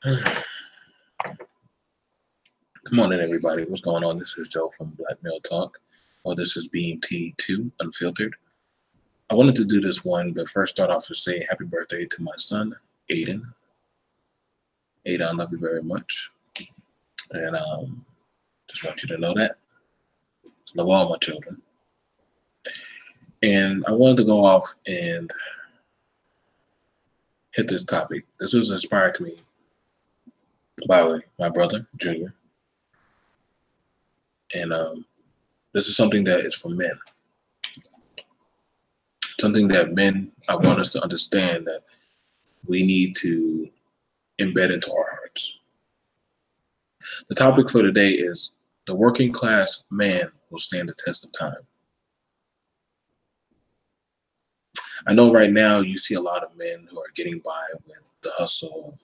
Come on in, everybody. What's going on? This is Joe from Black Male Talk. Well, this is BMT2 Unfiltered. I wanted to do this one, but first start off with saying happy birthday to my son, Aiden. Aiden, I love you very much. And just want you to know that. Love all my children. And I wanted to go off and hit this topic. This was inspired to me by my brother, Junior. And this is something that is for men. Something that men, I want us to understand that we need to embed into our hearts. The topic for today is the working class man will stand the test of time. I know right now you see a lot of men who are getting by with the hustle of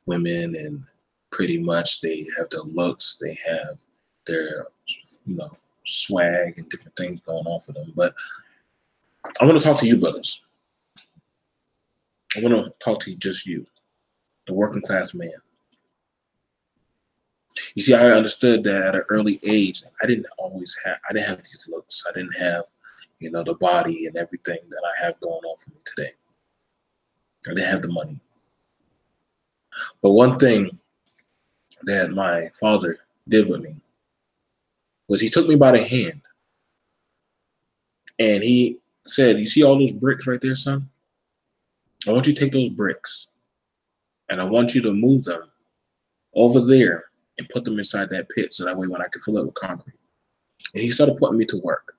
women, and pretty much they have their looks, they have their, swag and different things going on for them. But I want to talk to you, brothers. I want to talk to just you, the working class man. You see, I understood that at an early age, I didn't have these looks. I didn't have, the body and everything that I have going on for me today. I didn't have the money. But one thing that my father did with me was he took me by the hand and he said, "You see all those bricks right there, son? I want you to take those bricks and I want you to move them over there and put them inside that pit so that way when I can fill it with concrete." And he started putting me to work.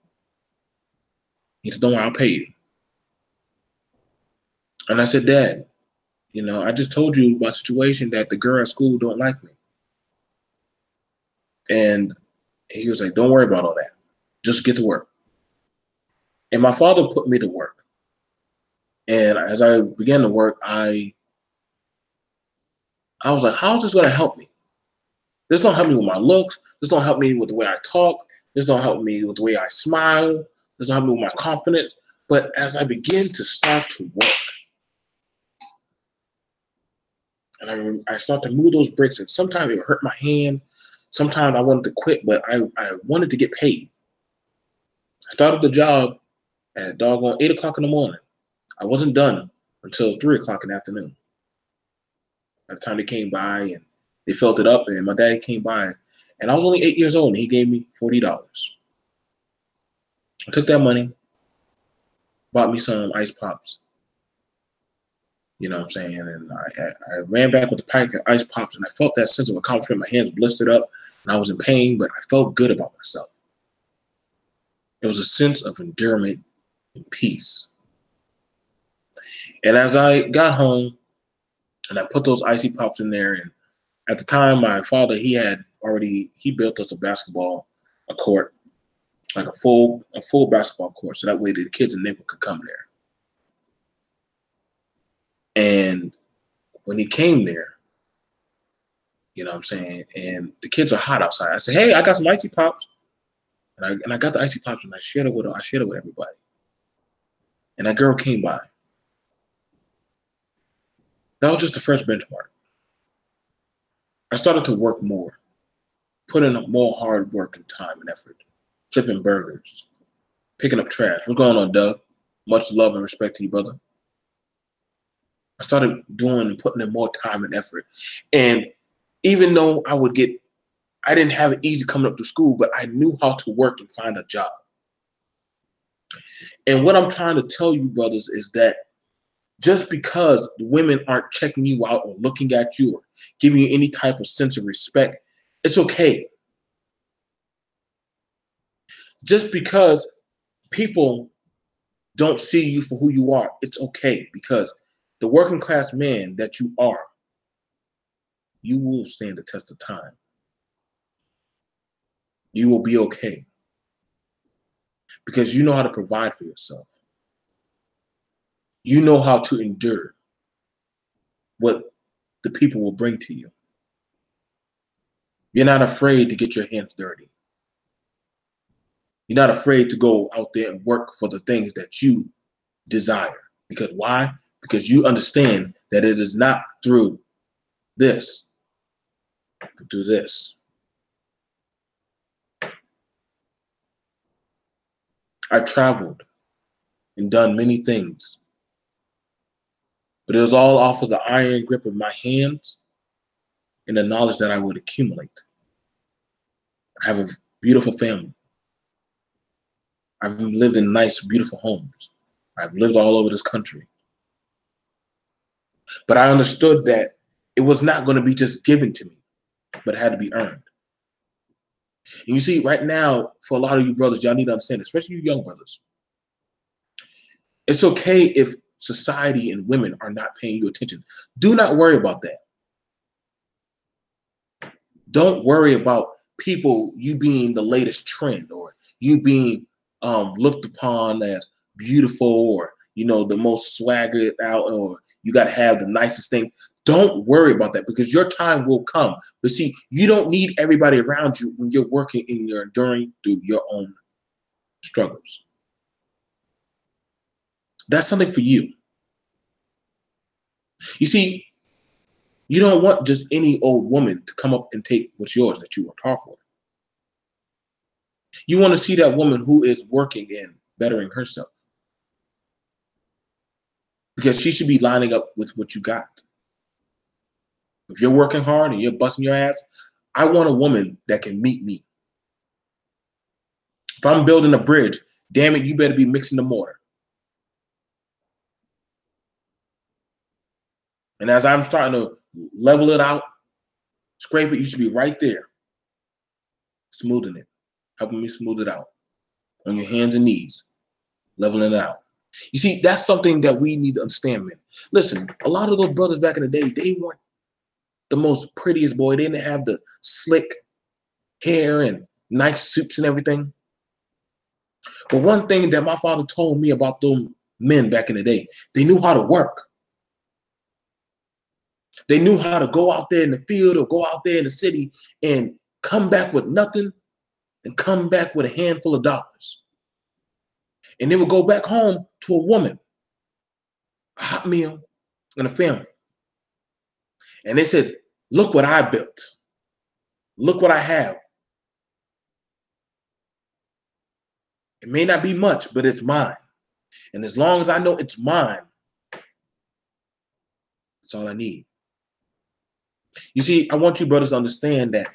He said, "Don't worry, I'll pay you." And I said, "Dad, I just told you my situation that the girl at school don't like me." And he was like, "Don't worry about all that. Just get to work." And my father put me to work. And as I began to work, I was like, how is this going to help me? This don't help me with my looks. This don't help me with the way I talk. This don't help me with the way I smile. This don't help me with my confidence. But as I begin to start to work, and I start to move those bricks, and sometimes it hurt my hand. Sometimes I wanted to quit, but I wanted to get paid. I started the job at doggone 8 o'clock in the morning. I wasn't done until 3 o'clock in the afternoon. By the time they came by and they filled it up, and my dad came by, and I was only 8 years old, and he gave me $40. I took that money, bought me some ice pops. You know what I'm saying? And I ran back with the pack of ice pops, and I felt that sense of accomplishment. My hands blistered up, and I was in pain, but I felt good about myself. It was a sense of endearment and peace. And as I got home, and I put those icy pops in there, and at the time, my father, he built us a court, like a full basketball court, so that way the kids in the neighborhood could come there. And when he came there, you know what I'm saying, and the kids are hot outside, I said, "Hey, I got some icy pops," and I got the icy pops, and I shared it with everybody. And that girl came by. That was just the first benchmark. I started to work more, put in more hard work and time and effort, flipping burgers, picking up trash. What's going on, Doug? Much love and respect to you, brother. I started doing and putting in more time and effort. And even though I didn't have it easy coming up to school, but I knew how to work and find a job. And what I'm trying to tell you, brothers, is that just because the women aren't checking you out or looking at you or giving you any type of sense of respect, it's okay. Just because people don't see you for who you are, it's okay, because the working class man that you are, you will stand the test of time. You will be okay because you know how to provide for yourself. You know how to endure what the people will bring to you. You're not afraid to get your hands dirty. You're not afraid to go out there and work for the things that you desire. Because why? Because you understand that it is not through this. I could do this. I traveled and done many things, but it was all off of the iron grip of my hands and the knowledge that I would accumulate. I have a beautiful family. I've lived in nice, beautiful homes. I've lived all over this country. But I understood that it was not going to be just given to me, but it had to be earned. And you see, right now, for a lot of you brothers, y'all need to understand, especially you young brothers, it's okay if society and women are not paying you attention. Do not worry about that. Don't worry about people, you being the latest trend, or you being looked upon as beautiful, or the most swaggered out, or you got to have the nicest thing. Don't worry about that, because your time will come. But see, you don't need everybody around you when you're working and you're enduring through your own struggles. That's something for you. You see, you don't want just any old woman to come up and take what's yours that you worked hard for. You want to see that woman who is working and bettering herself, because she should be lining up with what you got. If you're working hard and you're busting your ass, I want a woman that can meet me. If I'm building a bridge, damn it, you better be mixing the mortar. And as I'm starting to level it out, scrape it, you should be right there, smoothing it, helping me smooth it out on your hands and knees, leveling it out. You see, that's something that we need to understand, man. Listen, a lot of those brothers back in the day, they weren't the most prettiest boy. They didn't have the slick hair and nice suits and everything. But one thing that my father told me about those men back in the day, they knew how to work. They knew how to go out there in the field or go out there in the city and come back with nothing and come back with a handful of dollars. And they would go back home to a woman, a hot meal, and a family. And they said, look what I built. Look what I have. It may not be much, but it's mine. And as long as I know it's mine, that's all I need. You see, I want you brothers to understand that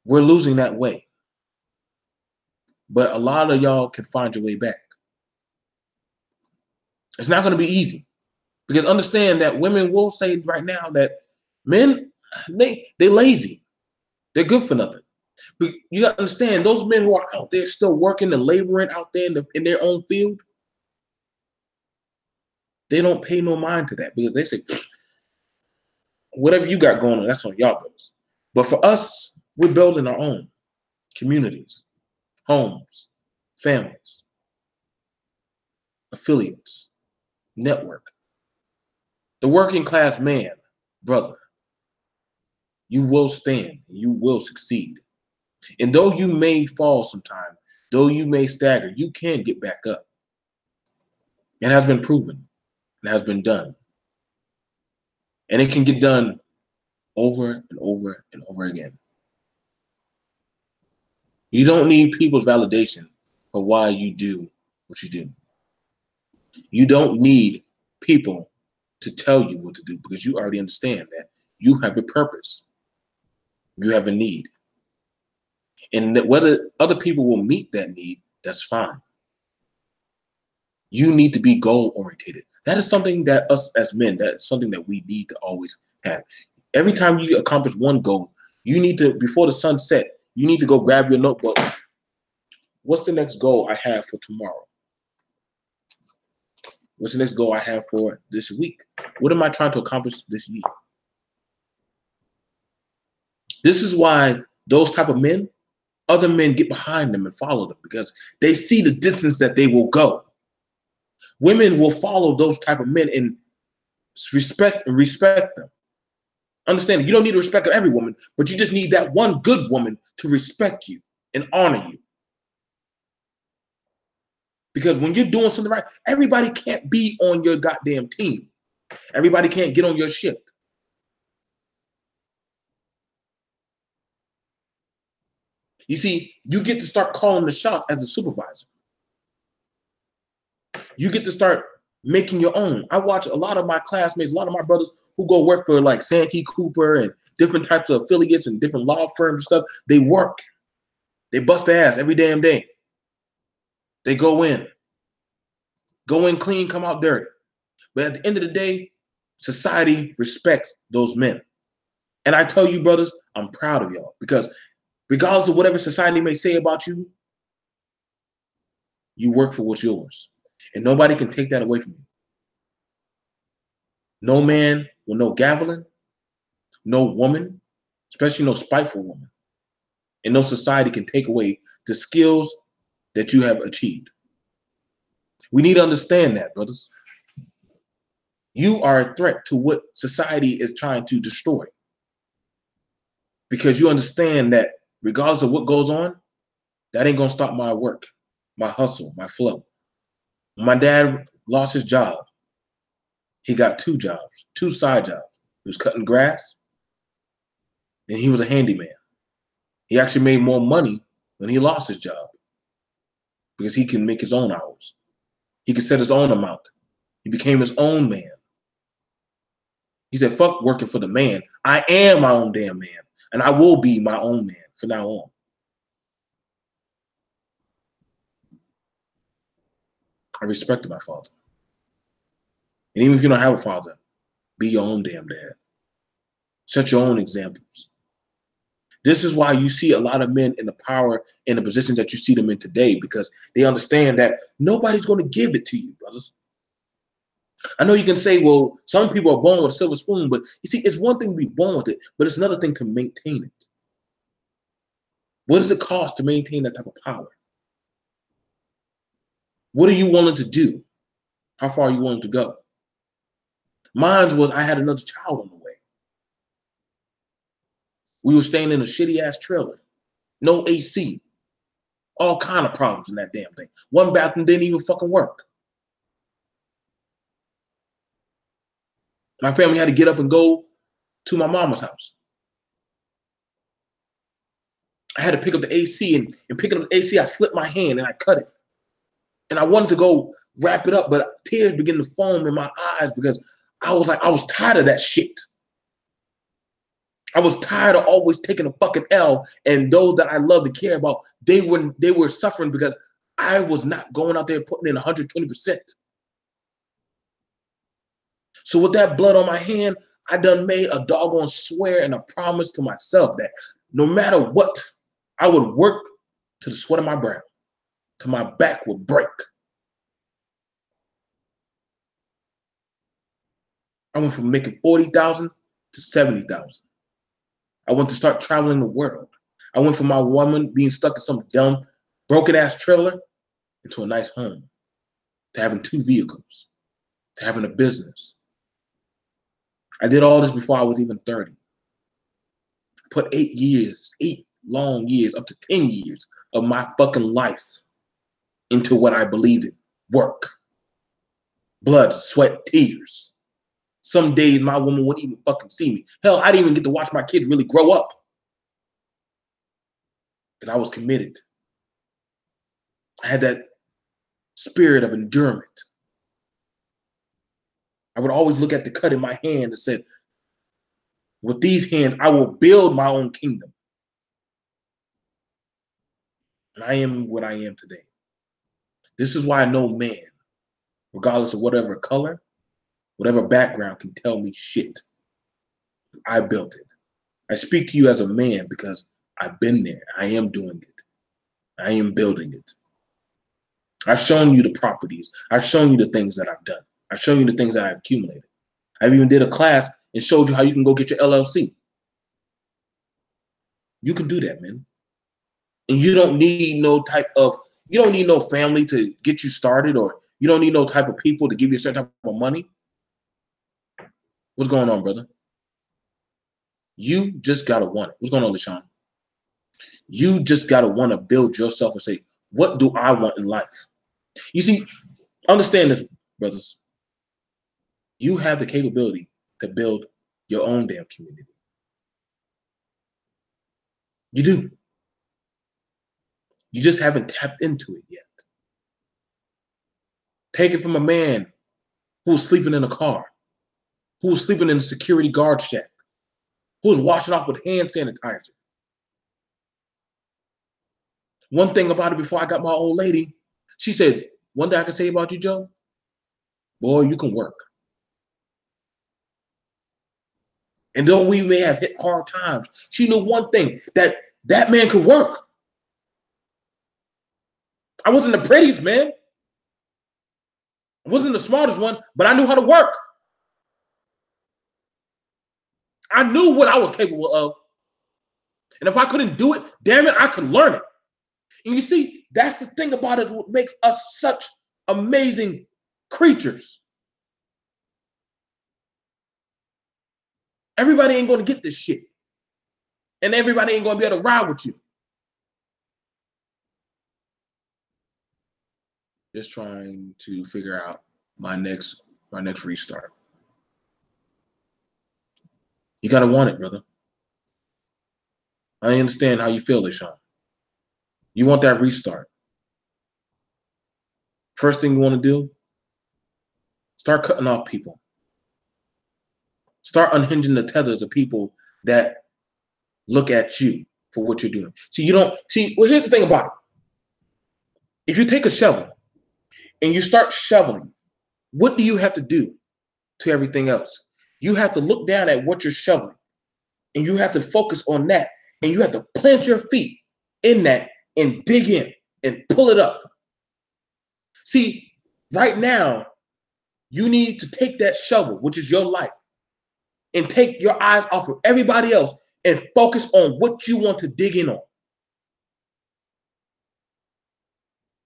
we're losing that way. But a lot of y'all can find your way back. It's not going to be easy, because understand that women will say right now that men, they lazy. They're good for nothing. But you got to understand, those men who are out there still working and laboring out there in their own field, they don't pay no mind to that, because they say, whatever you got going on, that's on y'all brothers. But for us, we're building our own communities, homes, families, affiliates, network. The working class man, brother, you will stand and you will succeed. And though you may fall sometime, though you may stagger, you can get back up. It has been proven. It has been done. And it can get done over and over and over again. You don't need people's validation for why you do what you do. You don't need people to tell you what to do, because you already understand that you have a purpose. You have a need. And that whether other people will meet that need, that's fine. You need to be goal oriented. That is something that us as men, that's something that we need to always have. Every time you accomplish one goal, you need to, before the sun set, you need to go grab your notebook. What's the next goal I have for tomorrow? What's the next goal I have for this week? What am I trying to accomplish this year? This is why those type of men, other men get behind them and follow them, because they see the distance that they will go. Women will follow those type of men and respect them. Understand, you don't need to respect every woman, but you just need that one good woman to respect you and honor you. Because when you're doing something right, everybody can't be on your goddamn team. Everybody can't get on your ship. You see, you get to start calling the shots as the supervisor. You get to start making your own. I watch a lot of my classmates, a lot of my brothers who go work for like Santee Cooper and different types of affiliates and different law firms and stuff. They work. They bust their ass every damn day. They go in clean, come out dirty. But at the end of the day, society respects those men. And I tell you, brothers, I'm proud of y'all because regardless of whatever society may say about you, you work for what's yours. And nobody can take that away from you. No man with no gaveling, no woman, especially no spiteful woman, and no society can take away the skills that you have achieved. We need to understand that, brothers. You are a threat to what society is trying to destroy. Because you understand that regardless of what goes on, that ain't gonna stop my work, my hustle, my flow. When my dad lost his job, he got 2 jobs, 2 side jobs. He was cutting grass and he was a handyman. He actually made more money when he lost his job because he can make his own hours. He can set his own amount. He became his own man. He said, fuck working for the man. I am my own damn man. And I will be my own man from now on. I respected my father. And even if you don't have a father, be your own damn dad. Set your own examples. This is why you see a lot of men in the power in the positions that you see them in today, because they understand that nobody's going to give it to you, brothers. I know you can say, well, some people are born with a silver spoon, but you see, it's one thing to be born with it, but it's another thing to maintain it. What does it cost to maintain that type of power? What are you willing to do? How far are you willing to go? Mine was I had another child on the way. We were staying in a shitty ass trailer, no AC, all kind of problems in that damn thing. One bathroom didn't even fucking work. My family had to get up and go to my mama's house. I had to pick up the AC, and picking up the AC, I slipped my hand and I cut it. And I wanted to go wrap it up, but tears began to foam in my eyes because I was tired of that shit. I was tired of always taking a fucking L, and those that I love and care about, they were suffering because I was not going out there putting in 120%. So with that blood on my hand, I done made a doggone swear and a promise to myself that no matter what, I would work to the sweat of my brow, till my back would break. I went from making 40,000 to 70,000. I went to start traveling the world. I went from my woman being stuck in some dumb, broken ass trailer into a nice home, to having 2 vehicles, to having a business. I did all this before I was even 30. I put 8 long years, up to 10 years of my fucking life into what I believed in. Work, blood, sweat, tears. Some days my woman wouldn't even fucking see me. Hell, I didn't even get to watch my kids really grow up because I was committed. I had that spirit of endurance. I would always look at the cut in my hand and said, with these hands, I will build my own kingdom. And I am what I am today. This is why no man, regardless of whatever color, whatever background, can tell me shit. I built it. I speak to you as a man because I've been there. I am doing it. I am building it. I've shown you the properties. I've shown you the things that I've done. I've shown you the things that I've accumulated. I've even did a class and showed you how you can go get your LLC. You can do that, man. And you don't need no family to get you started, or you don't need no type of people to give you a certain type of money. What's going on, brother? You just gotta want it. What's going on, LaShawn? You just gotta want to build yourself and say, what do I want in life? You see, understand this, brothers. You have the capability to build your own damn community. You do. You just haven't tapped into it yet. Take it from a man who was sleeping in a car, who was sleeping in a security guard shack, who was washing off with hand sanitizer. One thing about it before I got my old lady, she said, one thing I can say about you, Joe, boy, you can work. And though we may have hit hard times, she knew one thing, that that man could work. I wasn't the prettiest man. I wasn't the smartest one, but I knew how to work. I knew what I was capable of. And if I couldn't do it, damn it, I could learn it. And you see, that's the thing about it, what makes us such amazing creatures. Everybody ain't going to get this shit. And everybody ain't going to be able to ride with you. Just trying to figure out my next restart. You got to want it, brother. I understand how you feel, LaShawn. You want that restart. First thing you want to do, start cutting off people. Start unhinging the tethers of people that look at you for what you're doing. Well, here's the thing about it. If you take a shovel and you start shoveling, what do you have to do to everything else? You have to look down at what you're shoveling, and you have to focus on that, and you have to plant your feet in that and dig in and pull it up. See, right now, you need to take that shovel, which is your life, and take your eyes off of everybody else and focus on what you want to dig in on.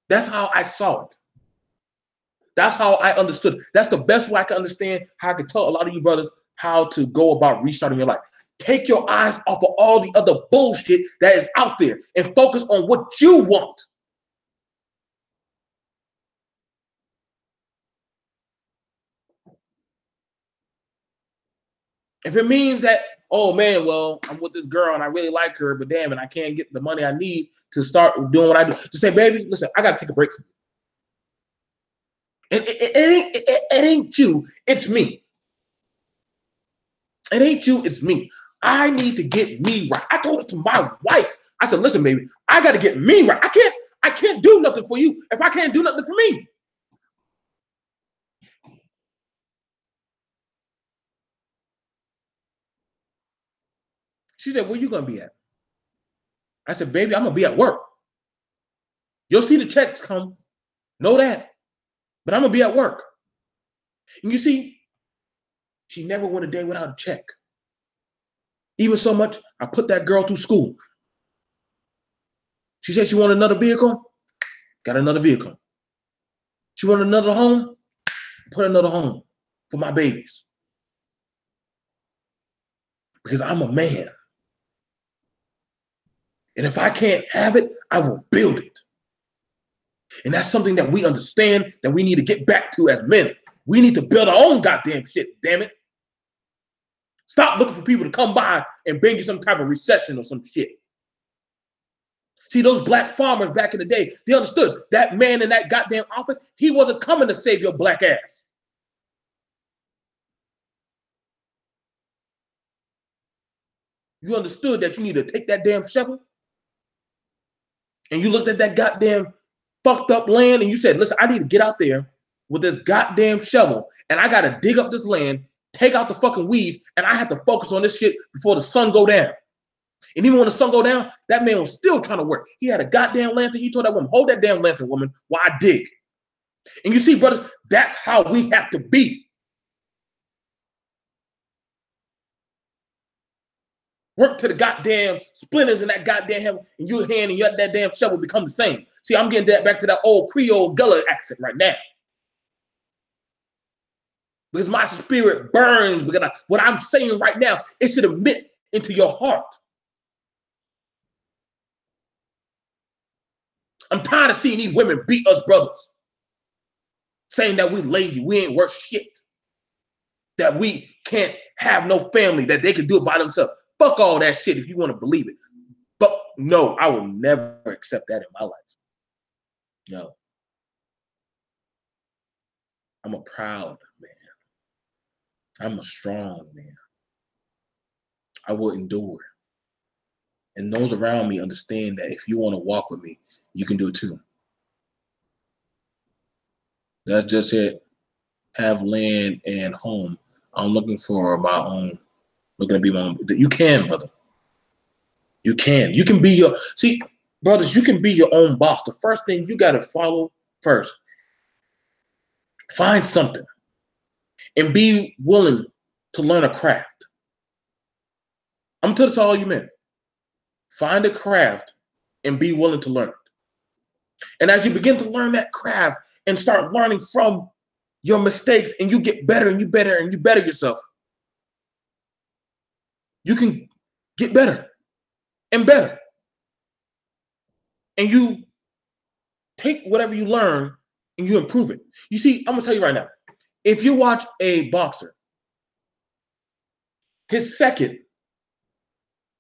That's how I saw it. That's how I understood it. That's the best way I can understand how I could tell a lot of you brothers how to go about restarting your life. Take your eyes off of all the other bullshit that is out there and focus on what you want. If it means that, oh man, well, I'm with this girl and I really like her, but damn it, I can't get the money I need to start doing what I do. Just say, baby, listen, I got to take a break from you. And it ain't you, it's me. It ain't you, it's me. I need to get me right. I told it to my wife. I said, listen, baby, I got to get me right. I can't do nothing for you if I can't do nothing for me. She said, where you going to be at? I said, baby, I'm going to be at work. You'll see the checks come. Know that. But I'm going to be at work. And you see, she never went a day without a check. Even so much, I put that girl through school. She said she wanted another vehicle. Got another vehicle. She wanted another home. Put another home for my babies. Because I'm a man. And if I can't have it, I will build it. And that's something that we understand that we need to get back to as men. We need to build our own goddamn shit, damn it. Stop looking for people to come by and bring you some type of recession or some shit. See, those black farmers back in the day, they understood that man in that goddamn office, he wasn't coming to save your black ass. You understood that you need to take that damn shovel and you looked at that goddamn fucked up land and you said, listen, I need to get out there with this goddamn shovel and I got to dig up this land, take out the fucking weeds, and I have to focus on this shit before the sun go down. And even when the sun go down, that man was still trying to work. He had a goddamn lantern. He told that woman, hold that damn lantern, woman, while I dig. And you see, brothers, that's how we have to be. Work to the goddamn splinters in that goddamn hammer, and your hand and that damn shovel become the same. See, I'm getting that back to that old Creole Gullah accent right now. Because my spirit burns, because what I'm saying right now, it should emit into your heart. I'm tired of seeing these women beat us brothers, saying that we lazy, we ain't worth shit, that we can't have no family, that they can do it by themselves. Fuck all that shit if you want to believe it. But No, I will never accept that in my life. No. I'm a proud man. I'm a strong man. I will endure. And those around me understand that if you want to walk with me, you can do it too. That's just it. Have land and home. I'm looking for my own, looking to be my own. You can, brother. You can. You can be your, see, brothers, you can be your own boss. The first thing you got to follow first, find something and be willing to learn a craft. I'm going to tell this to all you men. Find a craft and be willing to learn it. And as you begin to learn that craft and start learning from your mistakes and you get better and you better and you better yourself, you can get better and better. And you take whatever you learn and you improve it. You see, I'm going to tell you right now, if you watch a boxer, his second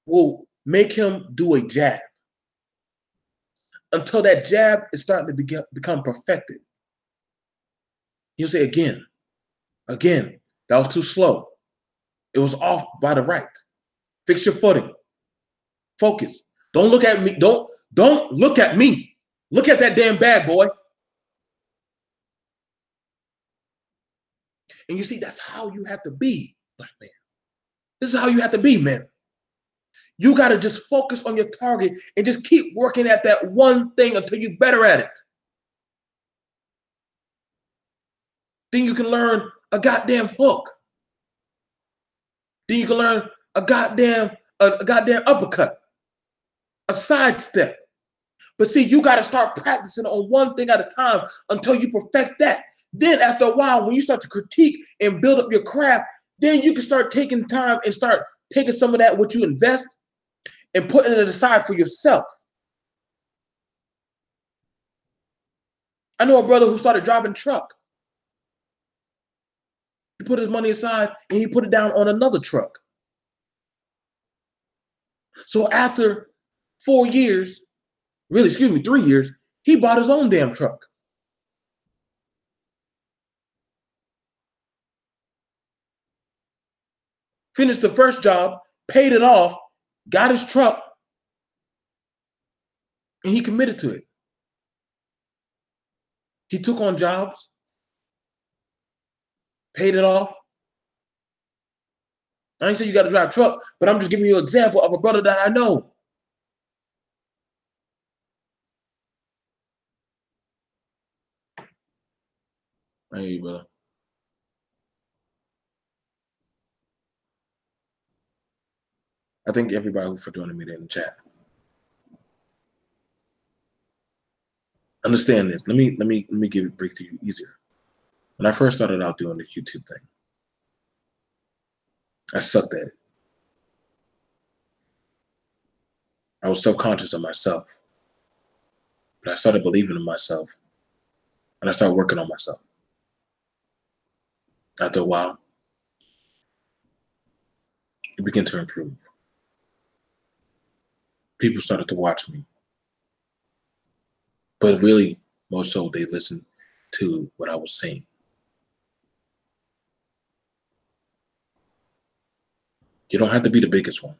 will make him do a jab until that jab is starting to become perfected. He'll say again, that was too slow. It was off by the right. Fix your footing. Focus. Don't look at me. Don't look at me. Look at that damn bad boy. And you see, that's how you have to be, black man. This is how you have to be, man. You got to just focus on your target and just keep working at that one thing until you're better at it. Then you can learn a goddamn hook. Then you can learn a goddamn uppercut, a sidestep. But see, you got to start practicing on one thing at a time until you perfect that. Then after a while, when you start to critique and build up your craft, then you can start taking time and start taking some of that, what you invest, and putting it aside for yourself. I know a brother who started driving truck. He put his money aside and he put it down on another truck. So after 4 years, 3 years, he bought his own damn truck. Finished the first job, paid it off, got his truck, and he committed to it. He took on jobs, paid it off. I ain't saying you got to drive a truck, but I'm just giving you an example of a brother that I know. I hear you, brother. I thank everybody for joining me there in the chat. Understand this. Let me give it break to you easier. When I first started out doing this YouTube thing, I sucked at it. I was self-conscious of myself. But I started believing in myself. And I started working on myself. After a while, it began to improve. People started to watch me. But really, more so, they listened to what I was saying. You don't have to be the biggest one.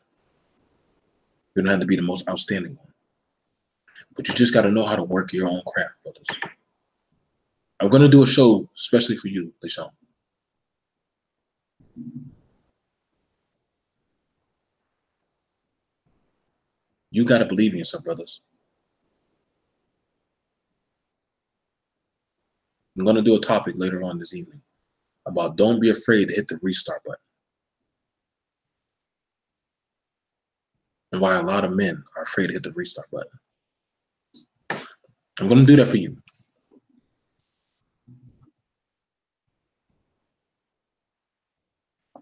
You don't have to be the most outstanding one. But you just got to know how to work your own craft, brothers. I'm going to do a show especially for you, LeSean. You got to believe in yourself, brothers. I'm going to do a topic later on this evening about don't be afraid to hit the restart button. And why a lot of men are afraid to hit the restart button. I'm going to do that for you.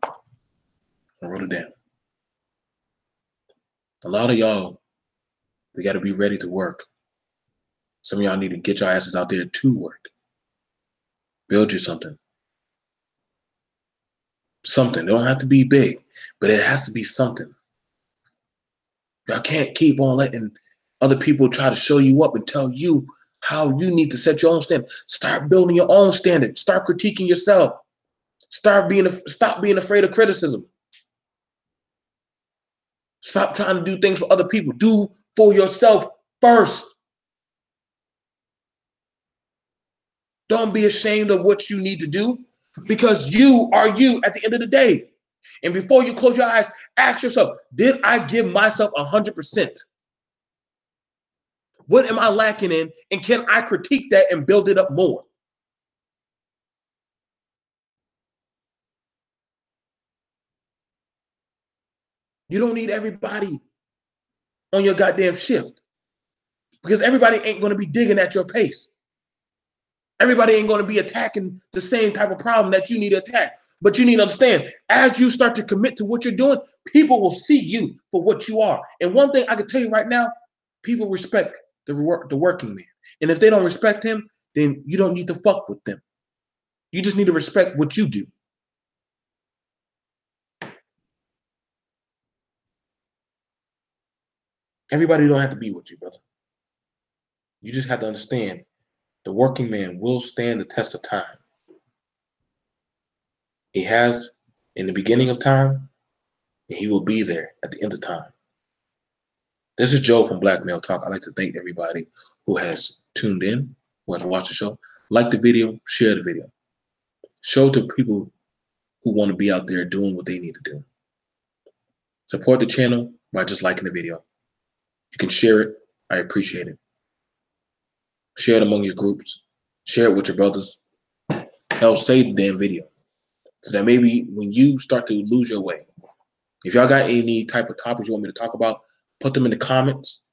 I wrote it down. A lot of y'all, they got to be ready to work. Some of y'all need to get your asses out there to work. Build you something. Something. It don't have to be big, but it has to be something. Y'all can't keep on letting other people try to show you up and tell you how you need to set your own standard. Start building your own standard. Start critiquing yourself. Stop being afraid of criticism. Stop trying to do things for other people. Do for yourself first. Don't be ashamed of what you need to do, because you are you at the end of the day. And before you close your eyes, ask yourself, did I give myself 100%? What am I lacking in? And can I critique that and build it up more? You don't need everybody on your goddamn shift, because everybody ain't going to be digging at your pace. Everybody ain't going to be attacking the same type of problem that you need to attack. But you need to understand, as you start to commit to what you're doing, people will see you for what you are. And one thing I can tell you right now, people respect the working man. And if they don't respect him, then you don't need to fuck with them. You just need to respect what you do. Everybody don't have to be with you, brother. You just have to understand the working man will stand the test of time. He has in the beginning of time, and he will be there at the end of time. This is Joe from Black Male Talk. I'd like to thank everybody who has tuned in, who has watched the show. Like the video, share the video. Show it to people who want to be out there doing what they need to do. Support the channel by just liking the video. You can share it. I appreciate it. Share it among your groups. Share it with your brothers. Hell, save the damn video, so that maybe when you start to lose your way, if y'all got any type of topics you want me to talk about, put them in the comments.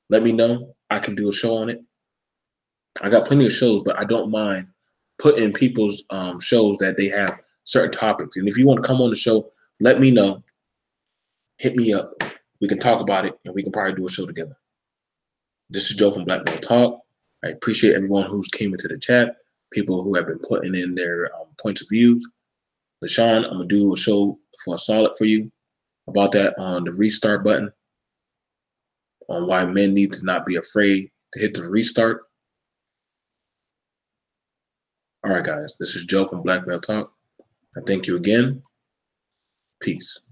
Let me know. I can do a show on it. I got plenty of shows, but I don't mind putting people's shows that they have certain topics. And if you want to come on the show, let me know. Hit me up. We can talk about it, and we can probably do a show together. This is Joe from Black Male Talk. I appreciate everyone who's came into the chat, people who have been putting in their points of views. LaShawn, I'm going to do a show for a solid for you about that on the restart button, on why men need to not be afraid to hit the restart. All right, guys, this is Joe from Black Male Talk. I thank you again. Peace.